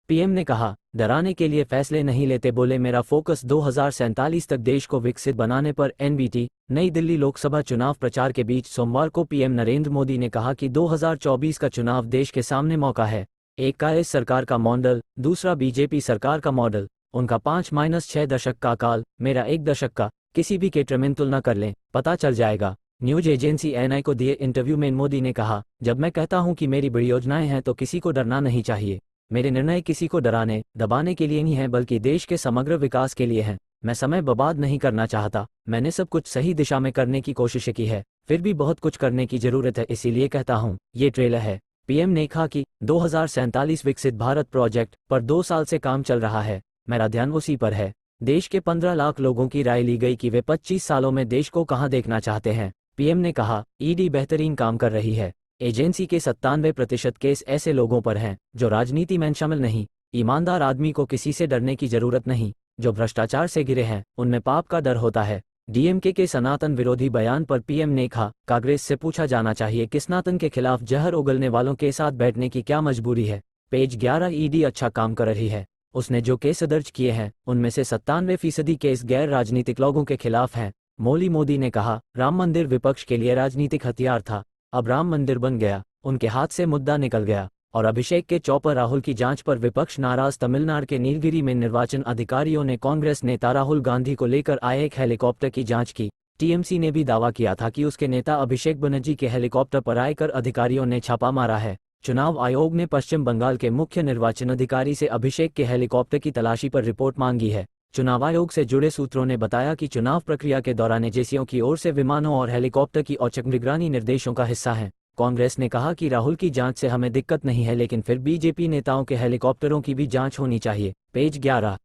PM ने कहा, डराने के लिए फैसले नहीं लेते, बोले मेरा फोकस 2047 तक देश को विकसित बनाने पर। एनबीटी। नई दिल्ली लोकसभा चुनाव प्रचार के बीच सोमवार को पीएम नरेंद्र मोदी ने कहा कि 2024 का चुनाव देश के सामने मौका है। एक कांग्रेस सरकार का मॉडल, दूसरा बीजेपी सरकार का मॉडल। उनका 5-6 दशक का काल, मेरा 1 दशक का। किसी भी के ट्रमेन तुलना कर लें, पता चल जाएगा। न्यूज एजेंसी एएनआई को दिए इंटरव्यू में मोदी ने कहा, जब मैं कहता हूं कि मेरी बड़ी योजनाएं हैं तो किसी को डरना नहीं चाहिए। मेरे निर्णय किसी को डराने दबाने के लिए नहीं है, बल्कि देश के समग्र विकास के लिए हैं। मैं समय बर्बाद नहीं करना चाहता। मैंने सब कुछ सही दिशा में करने की कोशिश की है, फिर भी बहुत कुछ करने की जरूरत है, इसीलिए कहता हूं ये ट्रेलर है। पीएम ने कहा कि 2047 विकसित भारत प्रोजेक्ट पर 2 साल से काम चल रहा है। मेरा ध्यान उसी पर है। देश के 15 लाख लोगों की राय ली गई कि वे 25 सालों में देश को कहां देखना चाहते हैं। पीएम ने कहा, ईडी बेहतरीन काम कर रही है। एजेंसी के 97% केस ऐसे लोगों पर हैं जो राजनीति में शामिल नहीं। ईमानदार आदमी को किसी से डरने की जरूरत नहीं। जो भ्रष्टाचार से घिरे हैं उनमें पाप का डर होता है। डीएमके के सनातन विरोधी बयान पर पीएम ने कहा, कांग्रेस से पूछा जाना चाहिए कि सनातन के खिलाफ जहर उगलने वालों के साथ बैठने की क्या मजबूरी है। पेज 11। ईडी अच्छा काम कर रही है। उसने जो केस दर्ज किए हैं उनमें से 97% केस गैर राजनीतिक लोगों के खिलाफ हैं। मोदी ने कहा, राम मंदिर विपक्ष के लिए राजनीतिक हथियार था, अब राम मंदिर बन गया। उनके हाथ से मुद्दा निकल गया। और अभिषेक के चौपर राहुल की जांच पर विपक्ष नाराज। तमिलनाडु के नीलगिरी में निर्वाचन अधिकारियों ने कांग्रेस नेता राहुल गांधी को लेकर आए एक हेलीकॉप्टर की जांच की। टीएमसी ने भी दावा किया था कि उसके नेता अभिषेक बनर्जी के हेलीकॉप्टर पर आकर अधिकारियों ने छापा मारा है। चुनाव आयोग ने पश्चिम बंगाल के मुख्य निर्वाचन अधिकारी से अभिषेक के हेलीकॉप्टर की तलाशी पर रिपोर्ट मांगी है। चुनाव आयोग से जुड़े सूत्रों ने बताया कि चुनाव प्रक्रिया के दौरान एजेंसियों की ओर से विमानों और हेलीकॉप्टर की औचक निगरानी निर्देशों का हिस्सा है। कांग्रेस ने कहा कि राहुल की जांच से हमें दिक्कत नहीं है, लेकिन फिर बीजेपी नेताओं के हेलीकॉप्टरों की भी जांच होनी चाहिए। पेज 11।